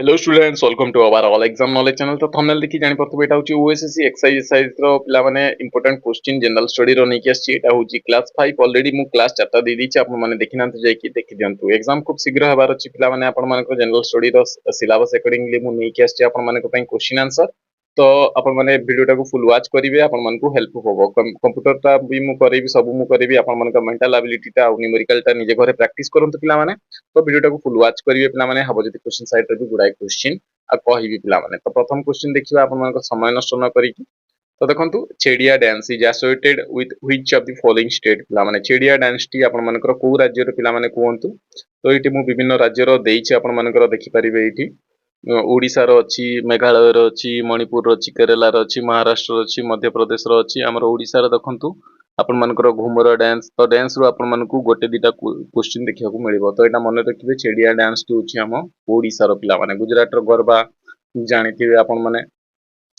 Hello students welcome to our all exam knowledge channel. तो thumbnail देखि जानि परतबे एटा होची ओएसएससी एक्सरसाइज रो पिला माने इंपोर्टेंट क्वेश्चन जनरल स्टडी रो नेकी आछि। एटा होची क्लास 5 ऑलरेडी मु क्लास 4 ता दे दी छी, आपन माने देखिना तो जाय कि देखि दियंतु। एग्जाम खूब शीघ्र हबार अछि पिला माने आपन माने को जनरल स्टडी रो सिलेबस अकॉर्डिंगली मु नेकी आछि आपन माने को पई क्वेश्चन आंसर। तो आपण माने वीडियो टाको फुल वॉच करिवे, आपण मन को हेल्प होबो। कंप्यूटर ता भी मु करेबी, सब मु करेबी, आपण मन का मेंटल एबिलिटी ता न्यूमेरिकल ता निजे घरे प्रैक्टिस करंतु पिला माने। तो वीडियो टाको फुल वॉच करिवे पिला माने, हबो जति क्वेश्चन साइड रे भी गुडाई क्वेश्चन आ कहिबी पिला माने। तो प्रथम क्वेश्चन देखिबा आपण मन को समय नष्ट न करिकि। तो देखंतु छेडिया dance is associated with which of the following state पिला माने। छेडिया डांस टी आपण मन को को राज्य रे पिला माने कोहंतु। तो एटी मु विभिन्न राज्य रो देइछि, आपण मन को देखि परिबे एटी। ओडिशा रो अछि, मेघालय रो अछि, मणिपुर रो अछि, केरला रो अछि, महाराष्ट्र रो अछि, मध्य प्रदेश रो अछि। हमर ओडिशा रो देखंतु आपण मानकर घुमर डांस। तो डांस रो आपण मानकू गोटे दिटा क्वेश्चन देखिया को मिलिबो। तो एटा मन रखिबे, छेडिया डांस टी होछि हम ओडिशा रो पिला माने। गुजरात रो गरबा जानिथिबे आपण माने।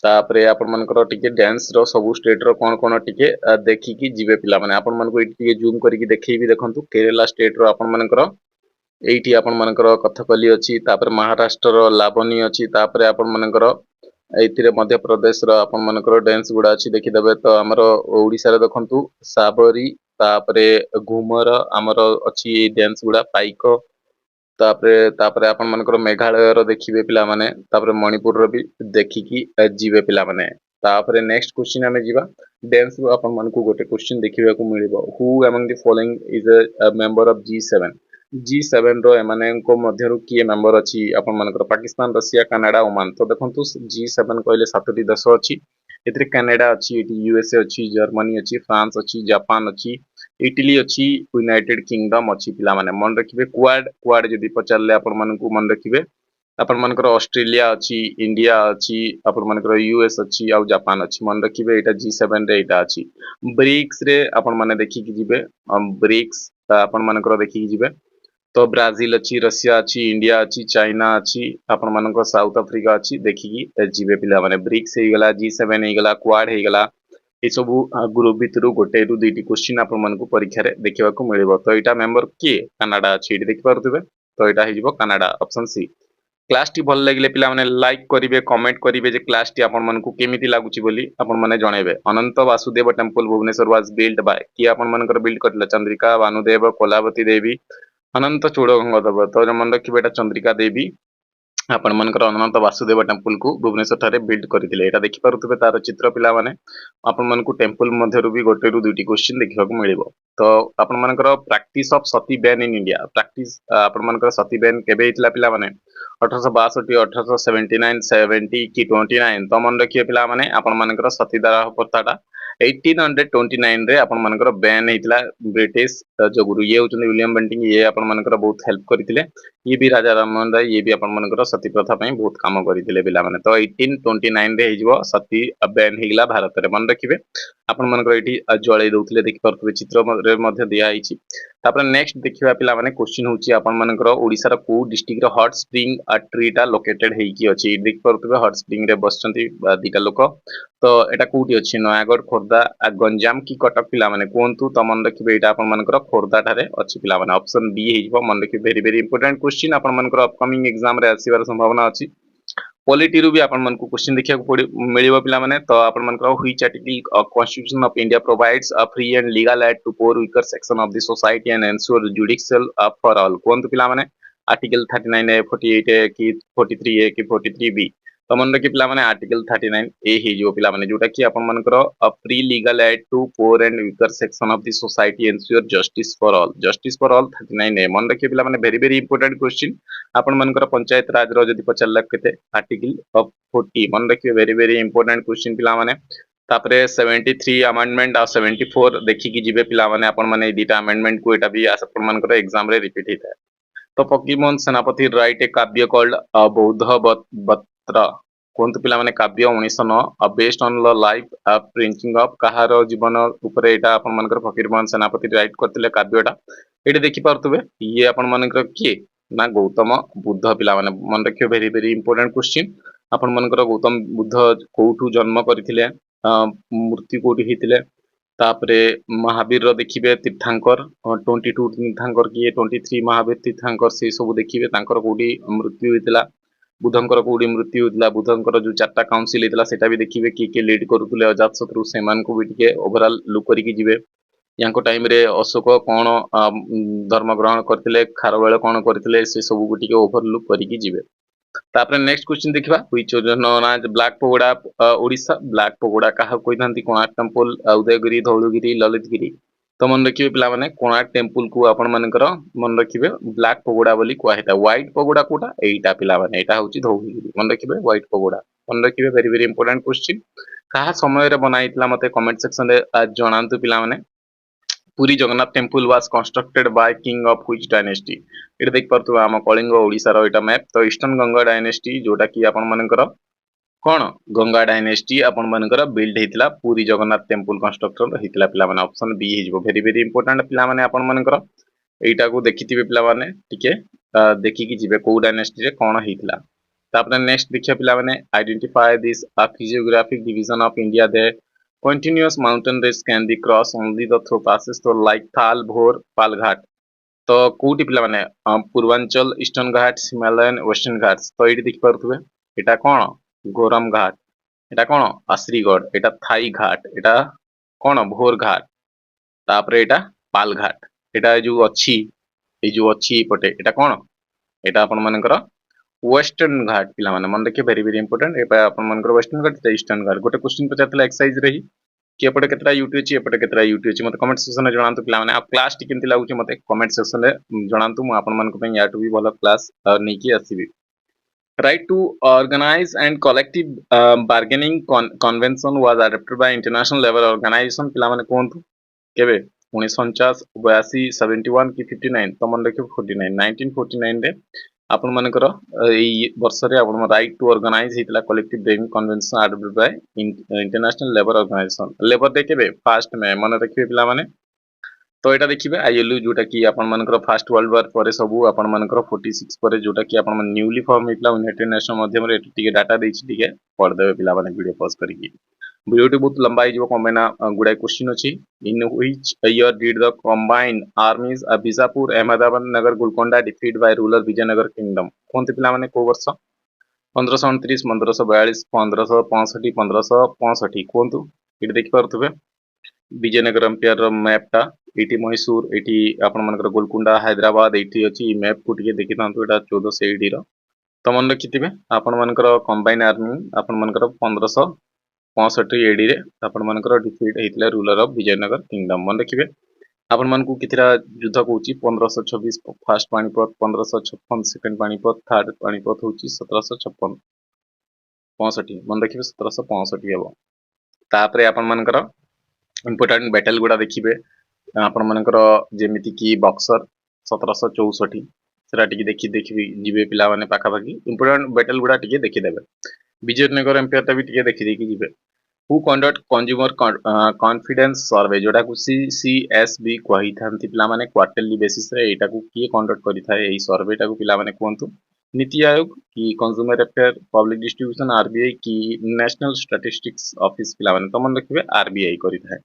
तापरे आपण मानकर टिके डांस रो सब स्टेट रो कोन कोन टिके देखिकी जिवे पिला माने। आपण मानकू एटी टिके जूम करिकि देखैबी। देखंतु केरला स्टेट रो आपण मानकर एइठी आपण मानकर कथकली अछि, तापर महाराष्ट्र रो लावनी अछि, तापर आपण मानकर एइथिरे मध्य प्रदेश रो आपण मानकर डांस गुडा अछि देखिदेबे। तो हमरो ओडिसा रे देखंतु साबरी, तापरे घुमर हमरो अछि डांस गुडा पाइको। तापरे तापरे आपण मानकर मेघालय रो देखिबे पिला माने, तापरे मणिपुर रो भी देखिकी जिवे पिला माने। तापरे नेक्स्ट क्वेश्चन हमें जीवा। डांस रो आपण मानकू गोटे क्वेश्चन देखिबा को मिलिबो। Who among the following is a member of G7। G7 रो एमाने को मध्यरु किए मेंबर अछि आपण मानकर पाकिस्तान, रशिया, कनाडा, ओमान। तो देखंतु G7 कहले सातटी देश अछि। एथिरे कनाडा अछि, एठी यूएसए अछि, जर्मनी अछि, फ्रांस अछि, जापान अछि, इटली अछि, यूनाइटेड किंगडम अछि पिला माने। मन रखिबे क्वाड क्वाड जदि पचारले आपण मानकू मन रखिबे। आपण मानकर ऑस्ट्रेलिया अछि, इंडिया अछि, आपण मानकर यूएस अछि आ जापान अछि। मन रखिबे एटा G7 रे एटा अछि। ब्रिक्स रे आपण माने देखि कि जिवे। ब्रिक्स आपण मानकर देखि कि जिवे। तो ब्राजील अच्छी, रशिया अच्छी, इंडिया अच्छी, चाइना अच्छी, आपण मानक साउथ अफ्रीका अच्छी देखिकी जिवे पिला माने। ब्रिक्स हे गला, G7 हे गला, क्वाड हे गला। ए सबु ग्रुप भितरु गोटे रु दुईटी क्वेश्चन आपण मानकू परीक्षा रे देखिबा को मिलिबो। तो एटा मेंबर किए कनाडा अछि, एठी देखि पारुथिबे। तो एटा हे जिवो कनाडा, ऑप्शन सी। क्लास टी भल लागिले पिला माने लाइक करिवे, कमेंट करिवे जे क्लास टी आपण मानकू केमिति लागुची बोली आपण माने जणेबे। Ananta Vasudev temple Bhubaneswar was build by कि आपण मानकर बिल्ड करले। चंद्रिका भानुदेव, कोलावती देवी, अनंत चूड़गंगदेव। तो मन रखिबे एटा चंद्रिका देवी आपण मानकर अनंत वासुदेव टेंपल को भुवनेश्वर ठारे बिल्ड करथिले। एटा देखि पारुथिबे तार चित्र पिला माने। आपण मानकू टेंपल मध्यरु भी गोटे रु दुईटी क्वेश्चन देखिबा को मिलिबो। तो आपण मानकर practice of Sati ban in India. Practice आपण मानकर सती बैन केबे हितला पिला माने 1862, 1879, 70 कि 29। तो मन रखिए पिला माने आपण मानकर सतीदाह प्रथाटा 1829 रे आपण मानकर बैन हितला ब्रिटिश जो गुरु ये होचन विलियम बेंटिंग। ये आपण मानकर बहुत हेल्प करथिले। ये भी राजा राममोहन राय, ये भी आपण मानकर सती प्रथा पई बहुत काम करथिले पिला माने। तो 1829 रे हिजबो सती बैन हिगला भारत रे। मन रखिबे आपण मानकर एठी जळै दउथिले देखि परथबे, चित्र रे मध्ये दिया आइछि। तापर नेक्स्ट देखिबा पिला माने क्वेश्चन होची आपण मानकर ओडिसा रो को डिस्ट्रिक्ट रो हॉट स्प्रिंग ट्रीटा लोकेटेड हेकी अछि। देखि परथबे हॉट स्प्रिंग रे बसचंती दिटा लोक। तो एटा कोठी अछि, नयागढ़, खोर्धा, गंजाम कि कटक पिला माने कोहंतु। तो मन रखिबे एटा आपण मानकर खोर्धा ठारे अछि पिला माने। ऑप्शन बी हेइबो। मन रखिबे वेरी वेरी इंपोर्टेंट क्वेश्चन आपण मानकर अपकमिंग एग्जाम रे आसीबार संभावना अछि। पॉलिटी रु भी आपण मानकू क्वेश्चन देखिया को मिलिबो पिला माने। तो आपण मानकर which article constitution of India provides a free and legal aid to poor weaker section of the society and ensure judicial for all. कोहंतु पिला माने आर्टिकल 39 ए, 48 ए कि 43 ए कि 43 बी। तो मन रखि पिला माने आर्टिकल 39 ए हे जो पिला माने, जोटा कि आपण मानकर free legal aid to poor and weaker section of the society ensure justice for all. Justice for all 39 A. मन रखि पिला माने वेरी वेरी इंपोर्टेंट क्वेश्चन। आपण मानकर पंचायत राज रो जदि पचारला केते आर्टिकल ऑफ 40। मन रखिबे वेरी वेरी इंपोर्टेंट क्वेश्चन पिला माने। तापरे 73 अमेंडमेंट आ 74 देखिकी जिवे पिला माने। आपण माने दीटा अमेंडमेंट को एटा भी आपण मानकर एग्जाम रे रिपीट हिता। तो फकीरमोहन सेनापति राइट ए काव्य कॉल्ड बौद्ध बत्र। कोनतु पिला माने काव्य 1909 based on the life printing of कहार जीवन ऊपर एटा आपण मानकर फकीरमोहन सेनापति राइट करथिले काव्यटा। एटा देखि पारतबे ये आपण मानकर किए ना गौतम बुद्ध पिला माने। मन रखियो वेरी वेरी इंपोर्टेंट क्वेश्चन। आपण मानकर गौतम बुद्ध कोठु जन्म करथिले, मृत्यु कोठी हितिले। तापरे महावीर रो देखिबे तीर्थांकर 22 तीर्थांकर किए, 23 महावीर तीर्थांकर से सब देखिबे तांकर कोठी मृत्यु हितला। बुधंकर कोडी मृत्यु होतला बुधंकर जो चारटा काउंसिल हेतला सेटा भी देखिबे कि लीड करूतले अजातशत्रु सेमान को भी टिके ओवरऑल लुक करिकि जिवे यांको टाइम रे अशोक कोन धर्म ग्रहण करथिले खारवेळ कोन करथिले से सब को टिके ओवरलुक करिकि जिवे तापर नेक्स्ट क्वेश्चन देखिबा which is known as black pagoda Odisha black pagoda काहा कोइथांती कोणार्क टेंपल उदयगिरी धौलगिरी ललितगिरी तो मन रखिबे पिला माने कोणार्क टेंपल को आपण मानकर मन रखिबे ब्लैक पगोडा बोली कुआ हेता व्हाइट पगोडा कोटा एटा पिला माने एटा होची धौलगिरी मन रखिबे व्हाइट पगोडा मन रखिबे वेरी वेरी इंपोर्टेंट क्वेश्चन काहा समय रे बनाइतला मते कमेंट सेक्शन रे जणांतु पिला माने Puri Jagannath temple was constructed by king of which dynasty it देख परतु हम कलिंग ओडिसा रो एटा मैप तो ईस्टर्न गंगा डायनेस्टी जोटा कि आपण मानकर कोन गंगा डायनेस्टी आपण मानकर बिल्ड हेतिला पुरी जगन्नाथ टेंपल कंस्ट्रक्शन हेतिला पिला माने ऑप्शन बी हे जिवो वेरी वेरी इंपोर्टेंट पिला माने आपण मानकर एटा को देखिथिबे पिला माने टिके देखि कि जिवे को डायनेस्टी रे कोन हेतिला तापर नेक्स्ट देखिया पिला माने identify this physiographic division of India they continuous mountain range can be crossed only the through passes to like थाल भोर पालघाट तो कोटी पिला माने पूर्वांचल ईस्टर्न घाट हिमालयन वेस्टर्न घाट तो एटी देखि परथुबे एटा कोन गोरम घाट एटा कोन आश्रीगढ़ एटा थाई घाट एटा कोन भोर घाट तापर एटा पाल घाट एटा जो अच्छी पटे एटा कोन एटा आपण मानकर वेस्टर्न घाट पिला माने मन रखिए वेरी वेरी इंपोर्टेंट एपा आपण मानकर वेस्टर्न घाट ईस्टर्न घाट गोटे क्वेश्चन पचारतला एक्सरसाइज रही कि एपटे केतरा यूटी अछि एपटे केतरा यूटी अछि मते कमेंट सेक्शन रे जणांतु पिला माने आ क्लास टी केमति लागुछि मते कमेंट सेक्शन रे जणांतु मु आपण मानक पय याटू भी भलो क्लास नेकी आसीबी right to organize and collective bargaining convention was adopted by international level organization पिला माने कोंतु केबे 1949 82 71 की 59 तो मन रखियो 49 1949 रे आपण मानकर एई वर्ष रे आपण राइट टू ऑर्गेनाइज हितला collective bargaining convention adopted by international labour organisation labour day केबे फर्स्ट में मन रखिबे पिला माने तो एटा देखिबे आईएलयू जोटा कि आपण मानकर फर्स्ट वर्ल्ड वार परे सबु आपण मानकर 46 परे जोटा कि आपण मन न्यूली फॉर्म हितला यूनाइटेड नेशन माध्यम रे टिके डाटा देछि टिके पढ देबे पिला माने वीडियो पॉज करिकि वीडियो बहुत लंबा हो कमेना गुडा क्वेश्चन अच्छी in which year did the combined armies Bijapur Ahmedabad Nagar Golconda defeat by ruler Vijayanagar kingdom कोनते पिला माने को वर्ष 1529 1542 1565 1565 कोनतु इट देखि परथुबे विजयनगर एम्पायर मैप टा एटी मैसूर एटी आपण मानकर गोलकोंडा हैदराबाद एटी अछि मैप को टिके देखि तांतु एटा 1400 एडी रो तो मन रखिथिबे आपण मानकर कंबाइंड आर्मी आपण मानकर 1565 एडी रे आपण मानकर डिफीट हेतले रूलर ऑफ विजयनगर किंगडम मन रखिबे आपण मान को किथिरा युद्ध कहूची 1526 first Panipat 1556 second Panipat third Panipat होची 1756 65 मन रखिबे 1765 हेबो तापरे आपण मानकर इंपोर्टेंट बैटल गुडा देखिबे आपण मानकर जेमिति की बक्सर 1764 सेरा टिके देखि जिबे पिला माने पाखा पाखी इंपोर्टेंट बैटल गुडा टिके देखि देबे विजयनगर एम्पायर ता भी टिके देखि देखि जिबे हु कंडक्ट कंज्यूमर कॉन्फिडेंस सर्वे जोडा को सीसीएसबी कहि थांती पिला माने क्वार्टरली बेसिस रे एटा को किए कंडक्ट करि थाए एई सर्वे टा को पिला माने कोंतु नीति आयोग की consumer affair public distribution RBI की नेशनल स्टैटिस्टिक्स ऑफिस पिला माने तो मन रखिबे आरबीआई करि थाए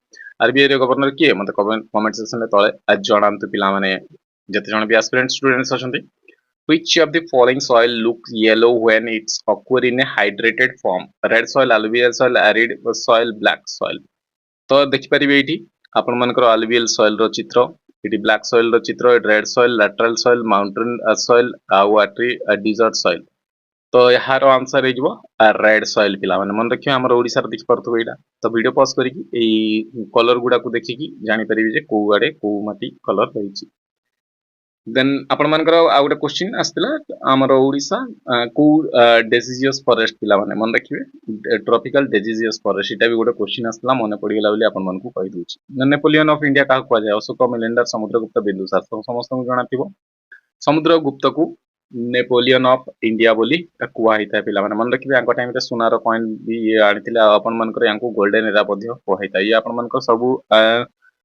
आरबीआई रे गवर्नर किए मते कमेंट सेक्शन रे तळे आज जणांतु पिला माने जते जण भी एस्पिरेंट स्टूडेंट्स अछंती which of the following soil looks yellow when it's occur in a hydrated form red soil alluvial soil arid soil black soil तो देखि परिबे एठी आपण मानकर alluvial soil रो चित्र एठी black soil रो चित्र red soil lateral soil mountain soil watery desert soil तो यार आंसर हे जबो रेड सॉइल पिला माने मन रखियो हमर ओडिसा रे देखि परथबो एटा तो वीडियो पॉज करी कि एई कलर गुडा को देखि कि जानि परिबे जे को आडे को माटी कलर रहिछि देन आपण मानकर आ गोटे क्वेश्चन आस्तिला हमर ओडिसा को डिसीजियस फॉरेस्ट पिला माने मन रखिबे ट्रॉपिकल डिसीजियस फॉरेस्ट एटा भी गोटे क्वेश्चन आस्तिला मने पड़ी गेला बोली आपण मन को कहि दोछि नेपोलियन ऑफ इंडिया का को जाय अशोक मिलिंडर समुद्रगुप्त बिंदुसार समस्त को जणाथिबो समुद्रगुप्त को नेपोलियन ऑफ इंडिया बोली कुआ हिता पिला माने मन रखिबे आंको टाइम रे सोनार कॉइन भी आनिथिला आपण मानकर यांको गोल्डन एरा पध्य कहैता ये आपण मानकर सब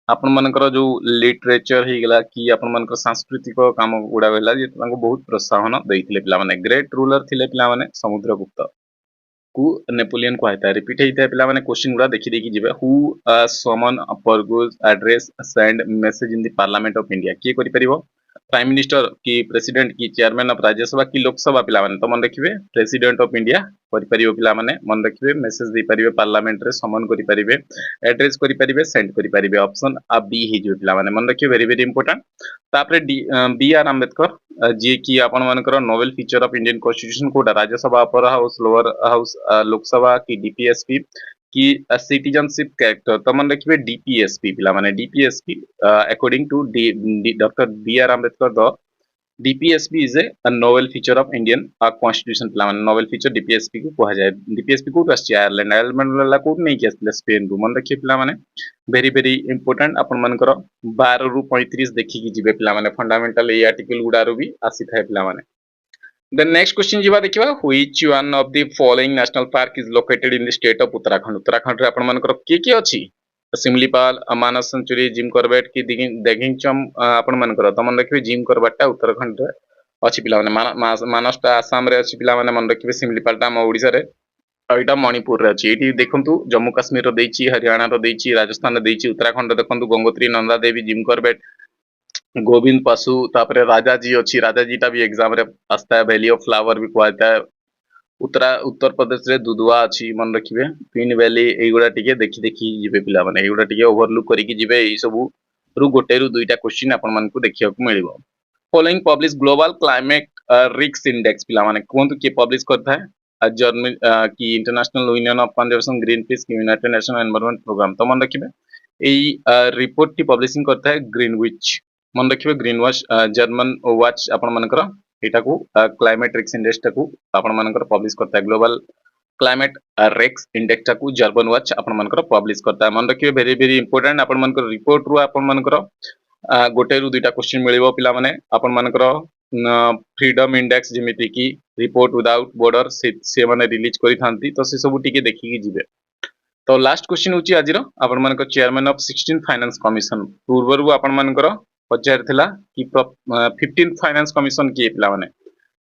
आपण मानकर जो लिटरेचर ही गला कि आपण मानकर सांस्कृतिक काम गुडा गला जे तांको बहुत प्रोत्साहन दैथिले पिला माने ग्रेट रूलर थिले पिला माने समुद्रगुप्त को नेपोलियन को आइता रिपीट हेता पिला माने क्वेश्चन गुडा देखि देखि जिबे who summon prorogues address send message in the parliament of India की करि परिबो प्राइम मिनिस्टर कि प्रेसिडेंट कि चेयरमैन ऑफ राज्यसभा कि लोकसभा पिला माने तो मन रखिबे प्रेसिडेंट ऑफ इंडिया करि परिबो पिला माने मन रखिबे मेसेज दे परिबे पार्लियामेंट रे समन करि परिबे एड्रेस करि परिबे सेंड करि परिबे ऑप्शन आ बी हि जो पिला माने मन रखिबे वेरी वेरी इंपोर्टेंट तापरे बी आर आंबेडकर जे कि आपण मानकर novel feature of Indian constitution कोटा Rajya Sabha upper house lower house Lok Sabha कि डीपीएसपी कि सिटीजनशिप कैरेक्टर तो मन रखिबे डीपीएसपी पिला माने DPSP according to doctor B R Ambedkar the DPSP is a novel feature of Indian constitution पिला माने नोवेल फीचर डीपीएसपी को कहा जाए डीपीएसपी को आछि आयरलैंड आयरलैंड वाला को नहीं कि आछले स्पेन को मन रखिए पिला माने वेरी वेरी इंपोर्टेंट आपण मानकर 12 रु 35 देखि कि जिवे पिला माने फंडामेंटल ए आर्टिकल गुडा रो भी आसी थाए पिला माने The next question जीवा देखिबा which one of the following national park is located in the state of Uttarakhand Uttarakhand रे आपण मानकर के अछि सिमलीपाल मानस सेंचुरी जिम करबेट की देगिंचम आपण मानकर त मन रखिबे जिम करबेटा उत्तराखंड रे अछि पिला माने मानसटा आसाम रे अछि पिला माने मन रखिबे सिमलीपालटा हम ओडिसा रे एटा मणिपुर रे अछि एटी देखंतु जम्मू काश्मीर रो देछि हरियाणा रो देछि राजस्थान रो देछि उत्तराखंड रो देखंतु गंगोत्री नंदा देवी जिम करबेट गोविंद पशु तापरे राजाजी अच्छी राजाजीटा भी एग्जाम रे आस्ता है वैली ऑफ फ्लावर भी कहता है उत्तर प्रदेश रे दुधवा अच्छी मन रखिबे पिन वैली एगुडा टिके देखि देखि जिबे पिला माने एगुडा टिके ओवरलुक करिकि जिबे एई सब रु गोटे रु दुईटा क्वेश्चन आपण मानकु देखिया को मिलिबो following publish global climate risk index पिला माने कोंतु के पब्लिश करता है जर्मनी की international union of conservation Greenpeace की यूनाइटेड नेशन एनवायरनमेंट प्रोग्राम तो मन रखिबे एई रिपोर्ट टी पब्लिशिंग करता है ग्रीनविच मन रखिबे ग्रीन वॉच जर्मन वॉच आपण मानकर एटा को क्लाइमेट रिस्क इंडेक्स टाकू आपण मानकर पब्लिश करता है ग्लोबल क्लाइमेट रिस्क इंडेक्स टाकू जर्मन वॉच आपण मानकर पब्लिश करता है मन रखिबे वेरी वेरी इंपोर्टेंट आपण मानकर रिपोर्ट रु आपण मानकर गोटे रु दुईटा क्वेश्चन मिलिबो पिला माने आपण मानकर फ्रीडम इंडेक्स जेमिति की रिपोर्ट विदाउट बॉर्डर से माने रिलीज करि थांती तो से सब टिके देखि कि जिवे तो लास्ट क्वेश्चन होची आजिरो आपण मानकर chairman of 16th finance commission पूर्वरु आपण मानकर पचार थिला कि 15th फाइनेंस कमिशन की पिला माने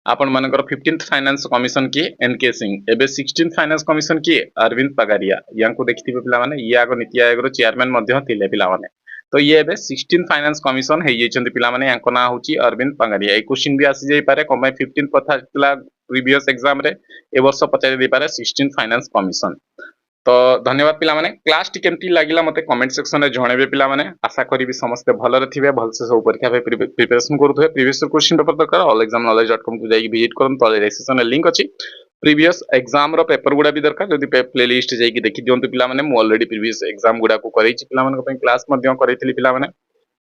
आपण मानकर 15th फाइनेंस कमिशन की एनके सिंह एबे 16th फाइनेंस कमिशन की अरविंद पगारिया यांको देखिथिबे पिला माने ये आगो नीति आयोग रो चेयरमैन मध्य थिले पिला माने तो ये एबे 16th फाइनेंस कमिशन हे जेचंती पिला माने यांको ना होची अरविंद पगारिया ए क्वेश्चन भी आसी जाई पारे कमाय 15th पथा थिला प्रीवियस एग्जाम रे ए वर्ष पचारि दे पारे 16th फाइनेंस कमिशन तो धन्यवाद पिला माने क्लास टी केमती लागिला मते कमेंट सेक्शन रे जणेबे पिला माने आशा करिबी समस्त भलो रे थिबे भल से सब परीक्षा पे प्रिपरेशन करथुबे प्रीवियस क्वेश्चन पेपर दरकार allexamknowledge.com को जाई विजिट करन तो रजिस्ट्रेशन लिंक अछि प्रीवियस एग्जाम रो पेपर गुडा भी दरकार जदि प्लेलिस्ट जाई कि देखि दियंतु पिला माने मु ऑलरेडी प्रीवियस एग्जाम गुडा को करै छि पिला माने क्लास मध्य करैथिली पिला माने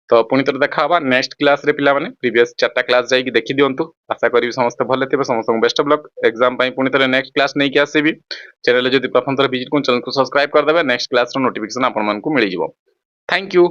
तो पुणी तर देखा हवा नेक्स्ट क्लास रे पिला माने प्रीवियस 4टा क्लास जाई कि देखि दियंतु आशा करिबी समस्त भले थिबे समस्त बेस्ट ऑफ लक एग्जाम पई पुणी तर नेक्स्ट क्लास नै कि आसेबी चैनल जदि प्रथम थर विजिट कोन चैनल को सब्सक्राइब कर देबे नेक्स्ट क्लास रो नोटिफिकेशन आपन मन को मिलि जिवो थैंक यू।